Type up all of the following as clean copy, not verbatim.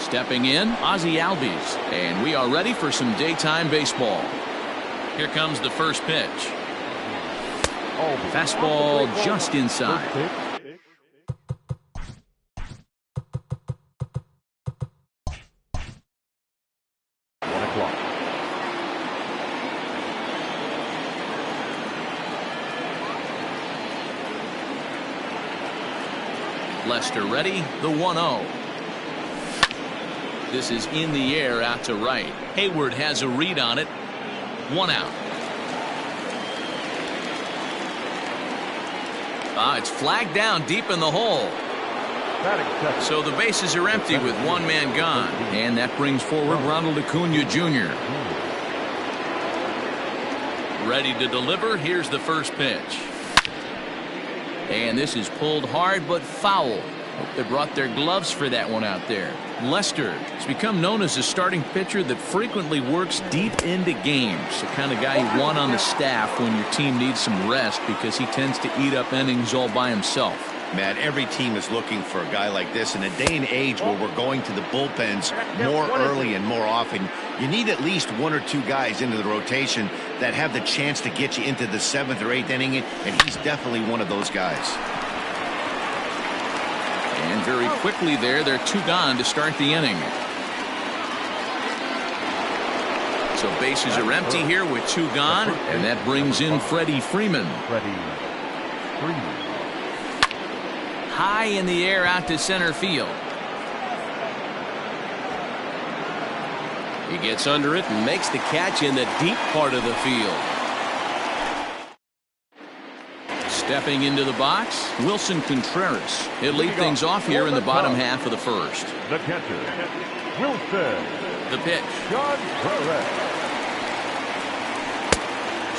Stepping in, Ozzie Albies. And we are ready for some daytime baseball. Here comes the first pitch. Fastball just inside. Lester ready, the 1-0. This is in the air out to right. Hayward has a read on it. 1 out. It's flagged down deep in the hole. So the bases are empty with one man gone. And that brings forward Ronald Acuna Jr. Ready to deliver. Here's the first pitch. And this is pulled hard but foul. Hope they brought their gloves for that one out there. Lester has become known as a starting pitcher that frequently works deep into games. The kind of guy you want on the staff when your team needs some rest because he tends to eat up innings all by himself. Matt, every team is looking for a guy like this in a day and age where we're going to the bullpens more early and more often. You need at least 1 or 2 guys into the rotation that have the chance to get you into the 7th or 8th inning, and he's definitely one of those guys. And very quickly there, they're 2 gone to start the inning. So bases are empty here with 2 gone, and that brings in Freddie Freeman. High in the air out to center field. He gets under it and makes the catch in the deep part of the field. Stepping into the box, Wilson Contreras. He'll lead things off here in the bottom half of the first. The catcher, Wilson. The pitch.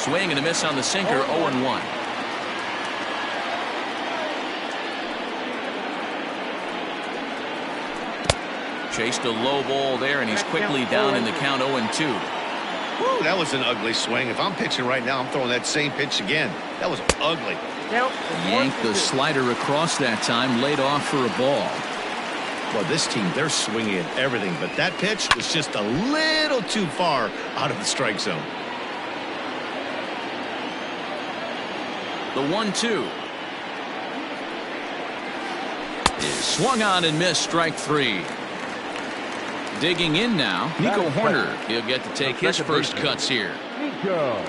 Swing and a miss on the sinker, 0-1. Chased a low ball there, and he's quickly down in the count, 0-2. Woo, that was an ugly swing. If I'm pitching right now, I'm throwing that same pitch again. That was ugly. Yanked the slider across that time, laid off for a ball. Well, this team, they're swinging at everything, but that pitch was just a little too far out of the strike zone. The 1-2 is swung on and missed, strike 3. Digging in now, Nico Horner. He'll get to take his first cuts here. Nico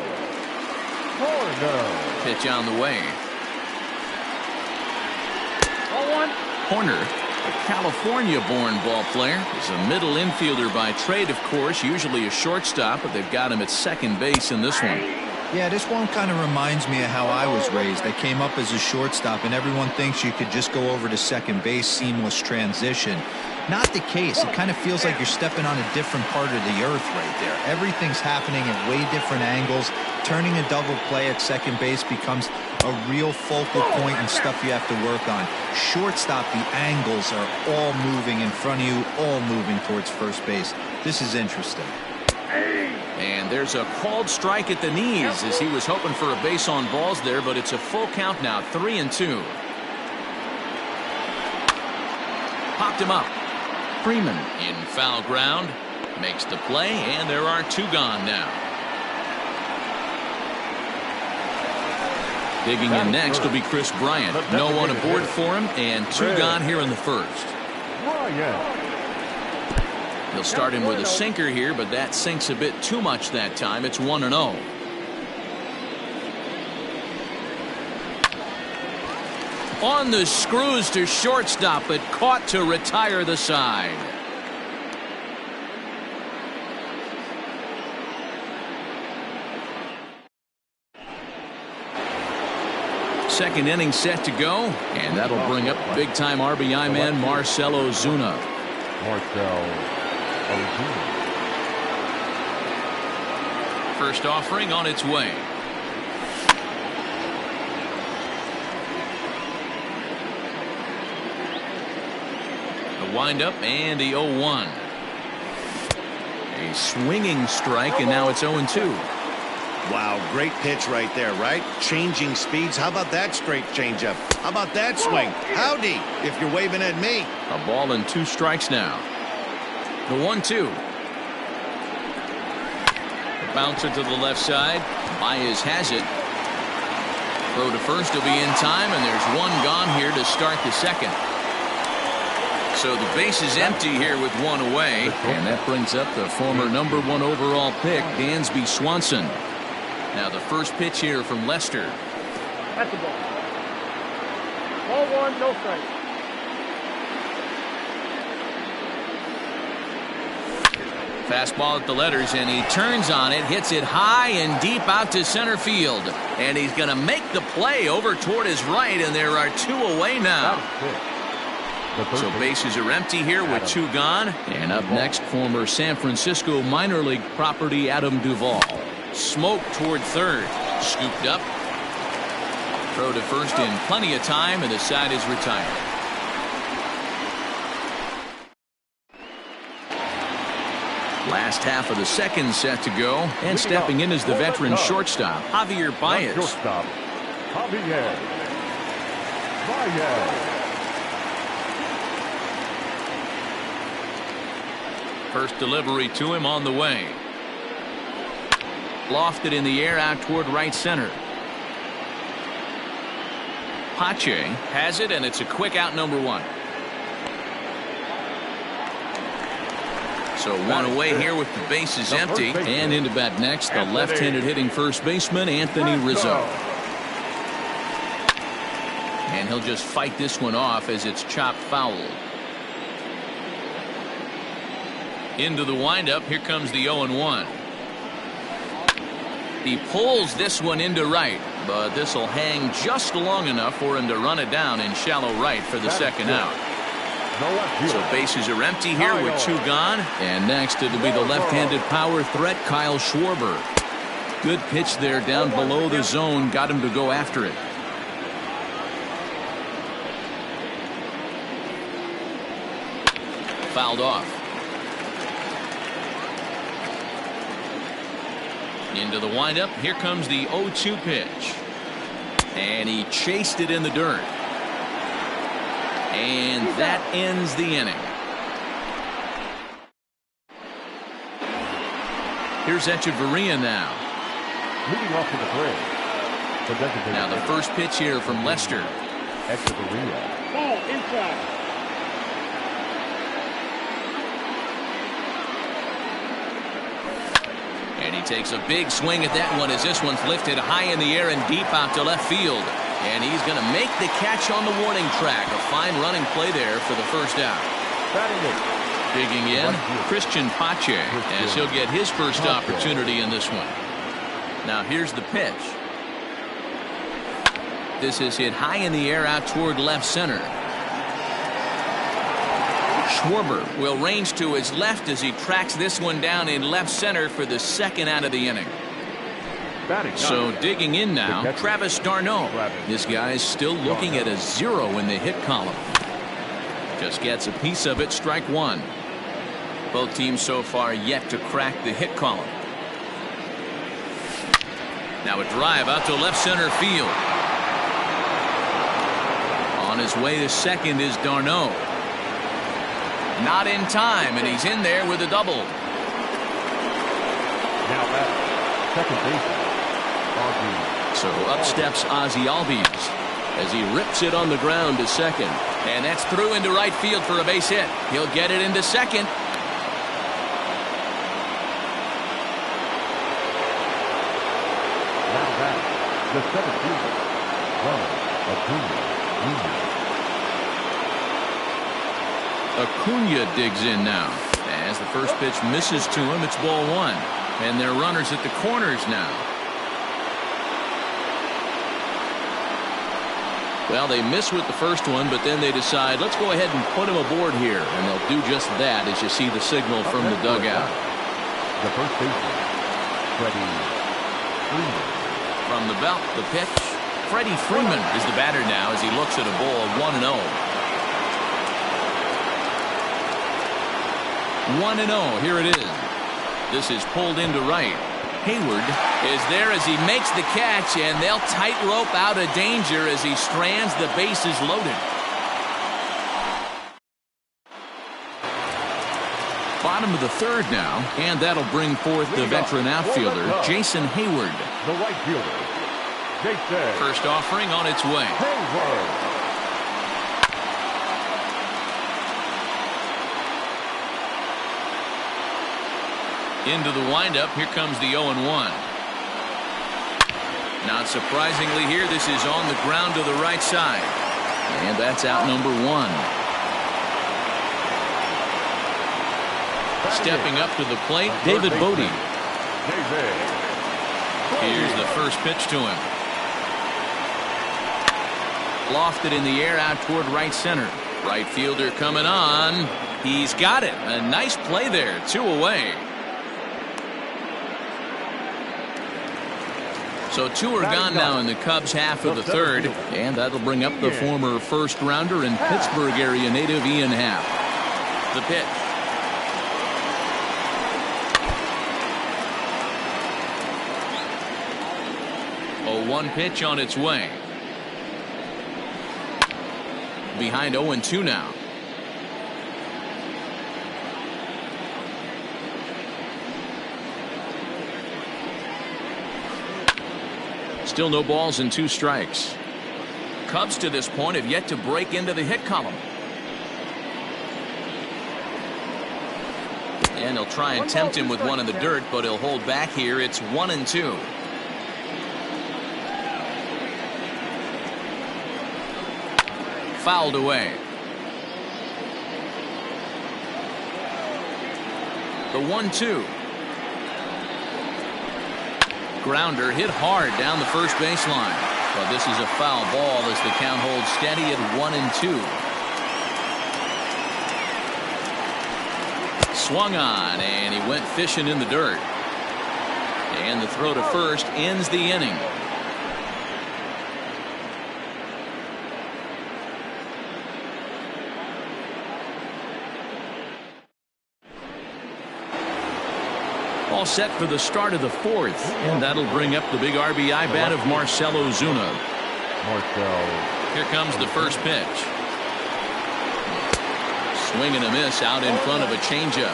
Horner. Pitch on the way. 0-1. Horner, a California-born ball player, is a middle infielder by trade, of course, usually a shortstop, but they've got him at second base in this one. Yeah, this one kind of reminds me of how I was raised. I came up as a shortstop, and everyone thinks you could just go over to second base, seamless transition. Not the case. It kind of feels like you're stepping on a different part of the earth right there. Everything's happening at way different angles. Turning a double play at second base becomes a real focal point and stuff you have to work on. Shortstop, the angles are all moving in front of you, all moving towards first base. This is interesting. And there's a called strike at the knees as he was hoping for a base on balls there, but it's a full count now, 3-2. Popped him up. Freeman in foul ground makes the play, and there are 2 gone now. Digging in next will be Chris Bryant. No one aboard for him, and 2 gone here in the first. He'll start him with a sinker here, but that sinks a bit too much that time. It's 1-0. On the screws to shortstop, but caught to retire the side. Second inning set to go, and that'll bring up big-time RBI man Marcell Ozuna. First offering on its way. The windup and the 0-1. A swinging strike, and now it's 0-2. Wow, great pitch right there, right? Changing speeds. How about that straight changeup? How about that swing? Howdy, if you're waving at me. A ball and 2 strikes now. The 1-2. Bouncer to the left side. Baez has it. Throw to first will be in time, and there's one gone here to start the second. So the base is empty here with one away, and that brings up the former #1 overall pick, Dansby Swanson. Now the first pitch here from Lester. That's the ball. Ball one, no strike. Fastball at the letters, and he turns on it, hits it high and deep out to center field. And he's going to make the play over toward his right, and there are two away now. So bases are empty here with two gone. And up next, former San Francisco minor league property Adam Duvall. Smoke toward third. Scooped up. Throw to first in plenty of time, and the side is retired. Last half of the second set to go, and stepping in is the veteran shortstop, Javier Baez. Shortstop, Javier Baez. First delivery to him on the way. Lofted in the air out toward right center. Pache has it, and it's a quick out, #1. So one away here with the bases empty. And into bat next, the left-handed hitting first baseman, Anthony Rizzo. And he'll just fight this one off as it's chopped foul. Into the windup, here comes the 0-1. He pulls this one into right, but this will hang just long enough for him to run it down in shallow right for the second out. So bases are empty here with two gone. And next it'll be the left-handed power threat, Kyle Schwarber. Good pitch there down below the zone, got him to go after it. Fouled off. Into the windup, here comes the 0-2 pitch. And he chased it in the dirt. And that ends the inning. Here's Echeverria now. Leading off to the plate. Now the first pitch here from Lester. Echeverria. Ball inside. And he takes a big swing at that one as this one's lifted high in the air and deep out to left field. And he's going to make the catch on the warning track. A fine running play there for the first out. Digging in, Christian Pache, as he'll get his first opportunity in this one. Now here's the pitch. This is hit high in the air out toward left center. Schwarber will range to his left as he tracks this one down in left center for the second out of the inning. So digging in now, Travis d'Arnaud. This guy's still looking at a 0 in the hit column. Just gets a piece of it, strike one. Both teams so far yet to crack the hit column. Now a drive out to left center field. On his way to second is d'Arnaud. Not in time, and he's in there with a double. Now at second base. So up steps Ozzie Albies as he rips it on the ground to second. And that's through into right field for a base hit. He'll get it into second. Now back, the seventh fielder, Acuna digs in now. As the first pitch misses to him, it's ball one. And they're runners at the corners now. Well, they miss with the first one, but then they decide, let's go ahead and put him aboard here. And they'll do just that as you see the signal from the dugout. The first baseman, Freddie Freeman. From the belt, the pitch. Freddie Freeman is the batter now as he looks at a ball 1-0. 1-0, here it is. This is pulled into right. Hayward is there as he makes the catch, and they'll tightrope out of danger as he strands, the bases loaded. Bottom of the third now, and that'll bring forth the veteran outfielder, Jason Hayward. The right fielder, Jason. First offering on its way. Hayward. Into the windup, here comes the 0-1. Not surprisingly here, this is on the ground to the right side. And that's out number 1. Stepping up to the plate, David Bodie. Here's the first pitch to him. Lofted in the air out toward right center. Right fielder coming on. He's got it. A nice play there. 2 away. So 2 are gone now in the Cubs half of the third, and that'll bring up the former first rounder and Pittsburgh area native Ian Happ. The pitch. A 1 pitch on its way. Behind 0-2 now. Still no balls and 2 strikes. Cubs to this point have yet to break into the hit column. And they'll try and tempt him with one in the dirt, but he'll hold back here. It's 1-2. Fouled away. The 1-2. Grounder hit hard down the first baseline. But this is a foul ball as the count holds steady at 1-2. Swung on, and he went fishing in the dirt. And the throw to first ends the inning. All set for the start of the fourth, and that'll bring up the big RBI bat of Marcell Ozuna. Here comes the first pitch. Swing and a miss out in front of a changeup.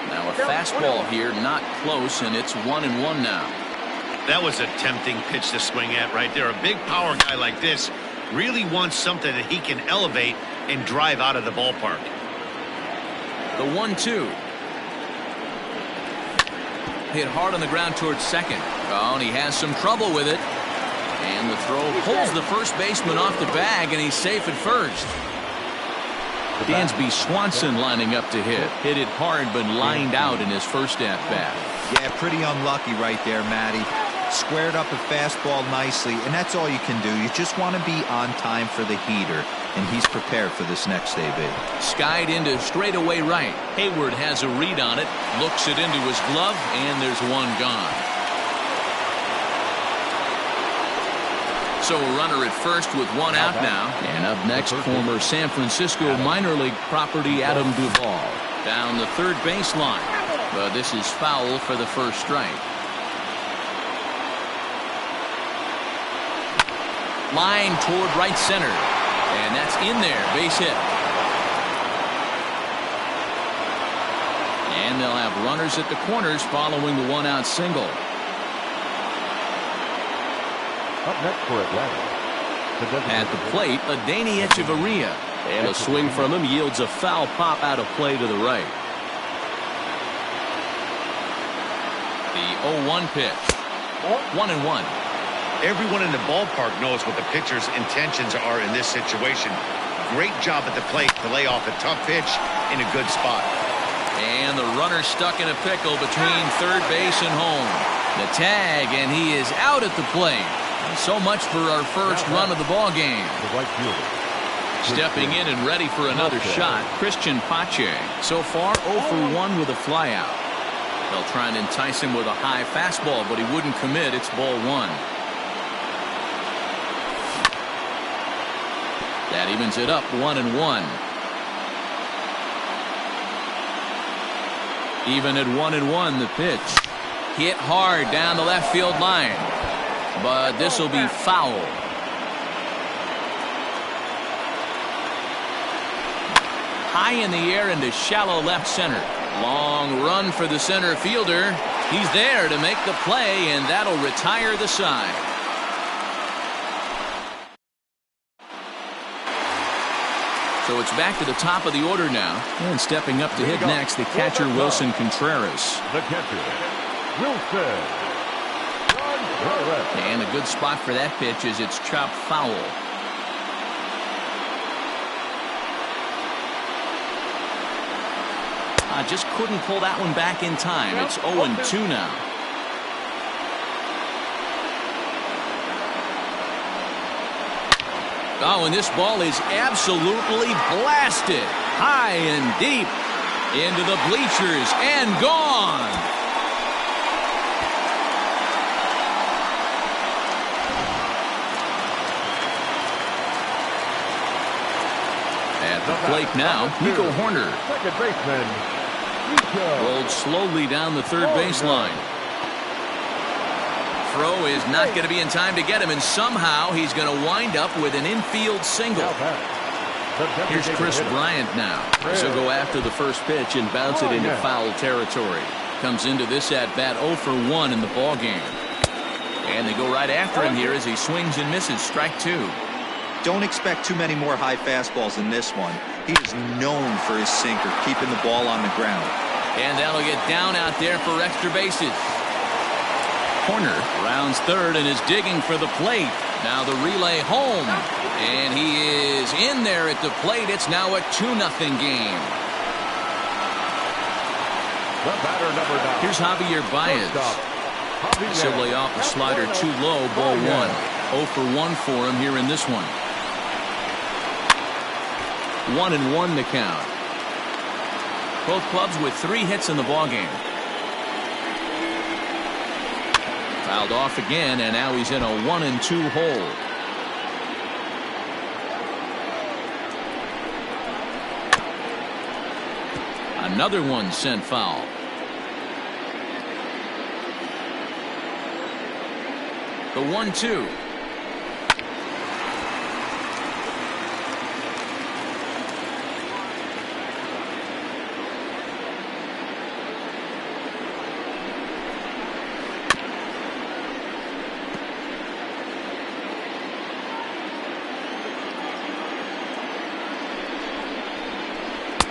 Now a fastball here, not close, and it's 1-1 now. That was a tempting pitch to swing at right there. A big power guy like this really wants something that he can elevate and drive out of the ballpark. The 1-2. Hit hard on the ground towards second. Oh, and he has some trouble with it. And the throw pulls the first baseman off the bag, and he's safe at first. Dansby Swanson lining up to hit. Hit it hard, but lined out in his first at-bat. Yeah, pretty unlucky right there, Matty. Squared up a fastball nicely, and that's all you can do. You just want to be on time for the heater, and he's prepared for this next AB. Skied into straightaway right. Hayward has a read on it, looks it into his glove, and there's one gone. So a runner at first with one out now. And up next, former San Francisco minor league property Adam Duvall. Down the third baseline, but this is foul for the first strike. Line toward right center, and that's in there. Base hit. And they'll have runners at the corners following the one-out single. Up next for Atlanta. At the plate, Adeiny Echeverria. And a swing from him yields a foul pop out of play to the right. The 0-1 pitch. 1-1. Everyone in the ballpark knows what the pitcher's intentions are in this situation. Great job at the plate to lay off a tough pitch in a good spot. And the runner stuck in a pickle between third base and home. The tag, and he is out at the plate. And so much for our first run of the ball game. The right fielder. Stepping in and ready for another shot, Christian Pache. So far, 0 for 1 with a flyout. They'll try and entice him with a high fastball, but he wouldn't commit. It's ball 1. That evens it up 1-1. Even at 1-1, the pitch. Hit hard down the left field line. But this will be foul. high in the air into shallow left center. Long run for the center fielder. He's there to make the play, and that'll retire the side. So it's back to the top of the order now. And stepping up to hit next, the catcher, Wilson Contreras. The catcher, Wilson. And a good spot for that pitch is it's chopped foul. Just couldn't pull that one back in time. It's 0-2 now. Oh, and this ball is absolutely blasted high and deep into the bleachers and gone. At the plate now, Nico Horner. Second baseman, Rolled slowly down the third baseline. Throw is not going to be in time to get him, and somehow he's going to wind up with an infield single. Here's Chris Bryant now. So go after the first pitch and bounce it into foul territory. Comes into this at-bat 0 for 1 in the ballgame. And they go right after him here as he swings and misses. Strike 2. Don't expect too many more high fastballs in this one. He is known for his sinker, keeping the ball on the ground. And that'll get down out there for extra bases. Horner rounds third and is digging for the plate. Now the relay home. And he is in there at the plate. It's now a 2-0 game. the batter, number 9. Here's Javier Baez. Simply off the slider too low, ball 1. 0 for 1 for him here in this one. 1-1 to count. Both clubs with 3 hits in the ballgame. Fouled off again, and now he's in a 1-2 hole. Another one sent foul. The 1-2.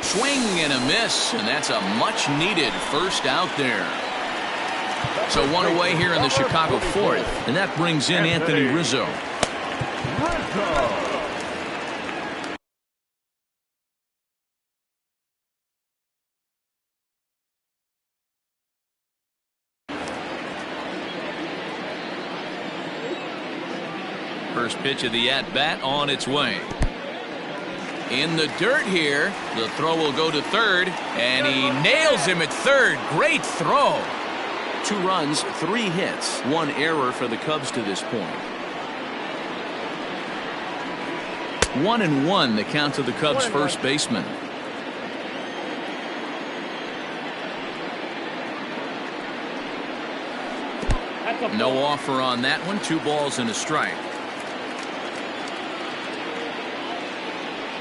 Swing and a miss, and that's a much-needed first out there. So 1 away here in the Chicago 4th, and that brings in Anthony Rizzo. First pitch of the at-bat on its way. In the dirt here, the throw will go to third, and he nails him at third. Great throw. 2 runs, 3 hits, 1 error for the Cubs to this point. 1-1 the count to the Cubs first baseman. No offer on that one. 2 balls and a strike.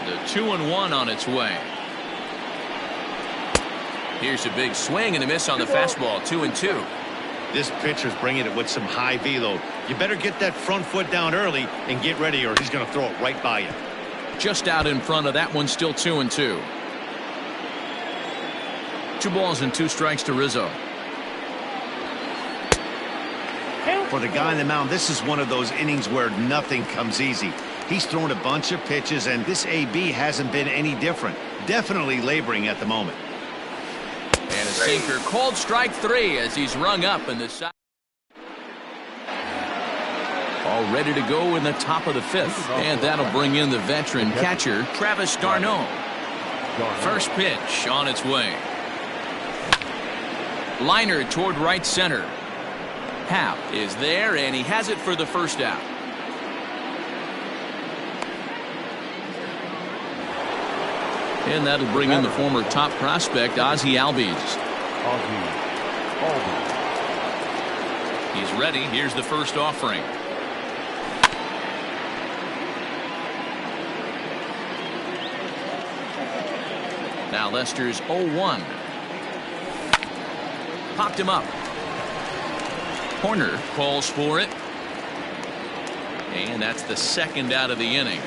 The 2-1 on its way. Here's a big swing and a miss on the fastball. 2-2. This pitcher's bringing it with some high velo. You better get that front foot down early and get ready, or he's going to throw it right by you. Just out in front of that one. Still 2-2. 2 balls and 2 strikes to Rizzo. For the guy on the mound, this is one of those innings where nothing comes easy. He's thrown a bunch of pitches, and this AB hasn't been any different. Definitely laboring at the moment. And a sinker called strike 3 as he's rung up in the side. All ready to go in the top of the 5th. And that'll bring in the veteran catcher, Travis d'Arnaud. First pitch on its way. Liner toward right center. Happ is there, and he has it for the first out. And that'll bring in the former top prospect, Ozzie Albies. He's ready. Here's the first offering. Now Lester's 0-1. Popped him up. Corner calls for it. And that's the second out of the inning.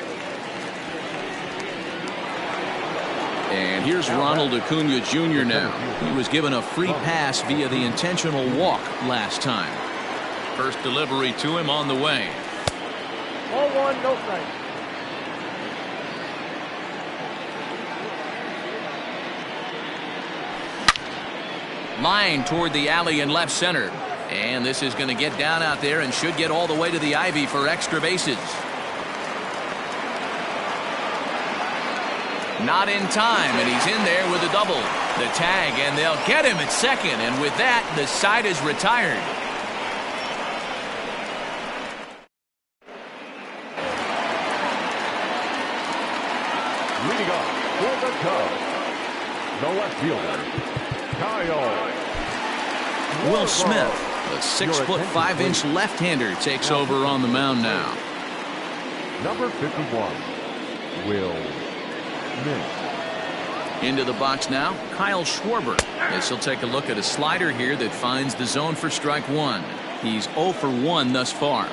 And here's Ronald Acuna Jr. now. He was given a free pass via the intentional walk last time. First delivery to him on the way. 0-1, no strike. Line toward the alley in left center. And this is going to get down out there and should get all the way to the ivy for extra bases. Not in time, and he's in there with a double. The tag, and they'll get him at second, and with that, the side is retired. Leading off for the Cubs, the left fielder, Kyle Will Smith, the 6'5" left-hander, takes over on the mound now. Number 51, Will Smith. Into the box now, Kyle Schwarber. As he'll take a look at a slider here that finds the zone for strike one. He's 0 for 1 thus far.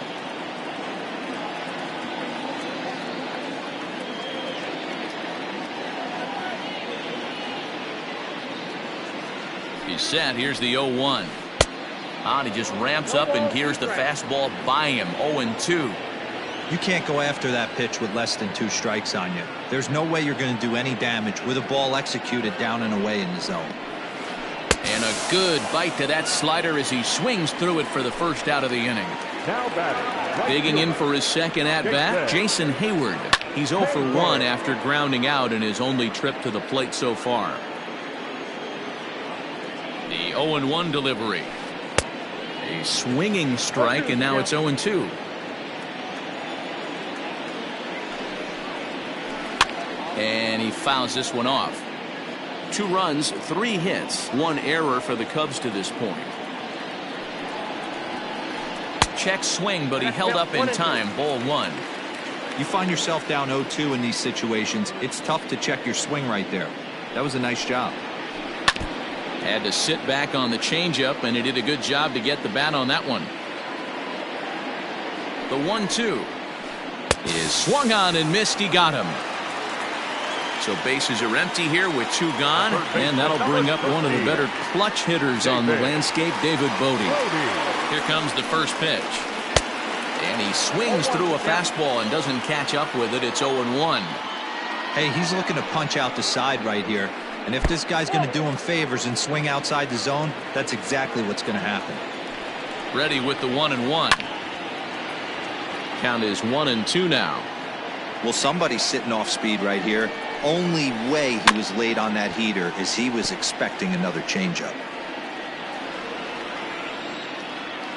He's set. Here's the 0-1. He just ramps up and gears the fastball by him. 0-2. You can't go after that pitch with less than 2 strikes on you. There's no way you're going to do any damage with a ball executed down and away in the zone. And a good bite to that slider as he swings through it for the first out of the inning. Now batting. Digging in for his second at-bat, Jason Hayward. He's 0 for 1 after grounding out in his only trip to the plate so far. The 0-1 delivery. A swinging strike, and now it's 0-2. And he fouls this one off. 2 runs, 3 hits, 1 error for the Cubs to this point. Check swing, but he held up in time. Ball 1. You find yourself down 0-2 in these situations, it's tough to check your swing right there. That was a nice job. Had to sit back on the changeup, and he did a good job to get the bat on that one. The 1-2 is swung on and missed. He got him. So bases are empty here with 2 gone, and that'll bring up one of the better clutch hitters on the landscape, David Bodie. Here comes the first pitch. And he swings through a fastball and doesn't catch up with it. It's 0-1. Hey, he's looking to punch out the side right here. And if this guy's going to do him favors and swing outside the zone, that's exactly what's going to happen. Ready with the 1-1. Count is 1-2 now. Well, somebody's sitting off speed right here. Only way he was late on that heater is he was expecting another changeup.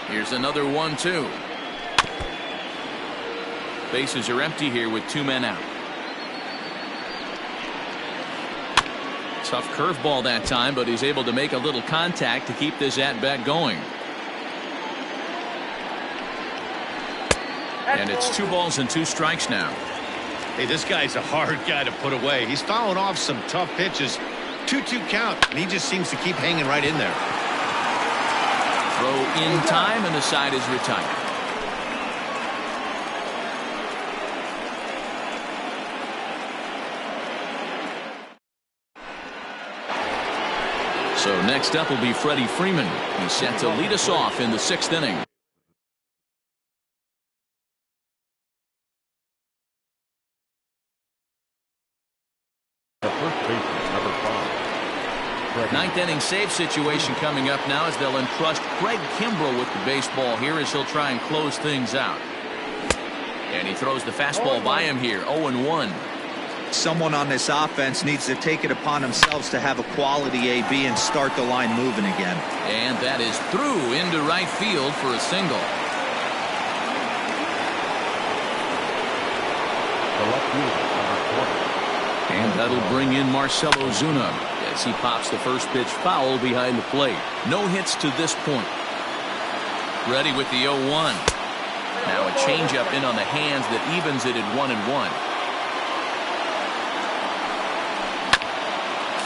Here's another 1-2. Bases are empty here with 2 men out. Tough curveball that time, but he's able to make a little contact to keep this at-bat going. And it's 2 balls and 2 strikes now. Hey, this guy's a hard guy to put away. He's fouling off some tough pitches. 2-2 count, and he just seems to keep hanging right in there. Throw in time, and the side is retired. So next up will be Freddie Freeman. He's set to lead us off in the 6th inning. The first baseman, number 5. 9th inning save situation coming up now as they'll entrust Craig Kimbrell with the baseball here as he'll try and close things out. And he throws the fastball by him here. 0-1. Someone on this offense needs to take it upon themselves to have a quality AB and start the line moving again. And that is through into right field for a single. The left fielder, number 20. And that'll bring in Marcell Ozuna as he pops the first pitch foul behind the plate. No hits to this point. Ready with the 0-1. Now a changeup in on the hands that evens it at 1-1.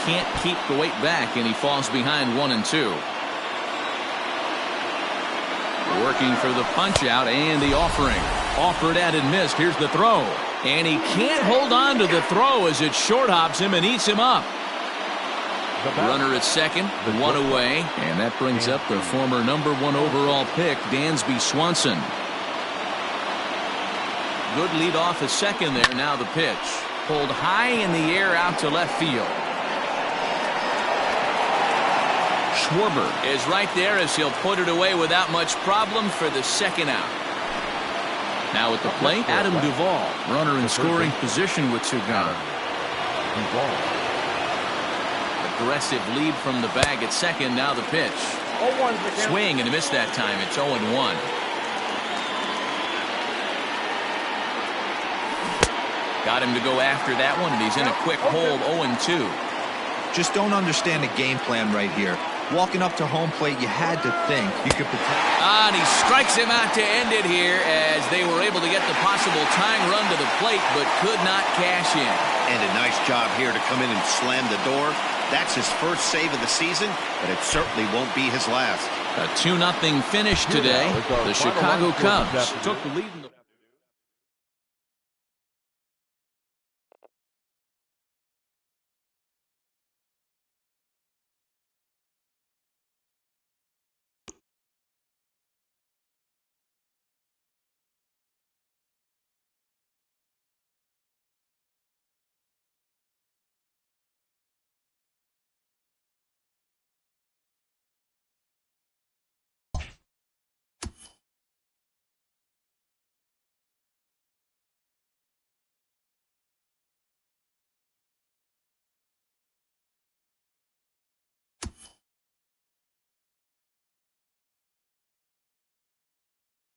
can't keep the weight back, and he falls behind 1-2. Working for the punch out and the offering. Offered at and missed. Here's the throw. And he can't hold on to the throw as it short hops him and eats him up. Runner at second, one away. And that brings up the former #1 overall pick, Dansby Swanson. Good lead off at second there. Now the pitch. Pulled high in the air out to left field. Schwarber is right there as he'll put it away without much problem for the second out. Now at the plate, Adam Duvall, runner in scoring position with 2 gone. Aggressive lead from the bag at second. Now the pitch. Swing and a miss that time. It's 0-1. Got him to go after that one, and he's in a quick hold. 0-2. Just don't understand the game plan right here. Walking up to home plate, you had to think you could protect. And he strikes him out to end it here as they were able to get the possible tying run to the plate, but could not cash in. And a nice job here to come in and slam the door. That's his first save of the season, but it certainly won't be his last. A 2-0 finish today. The Chicago Cubs took the lead in the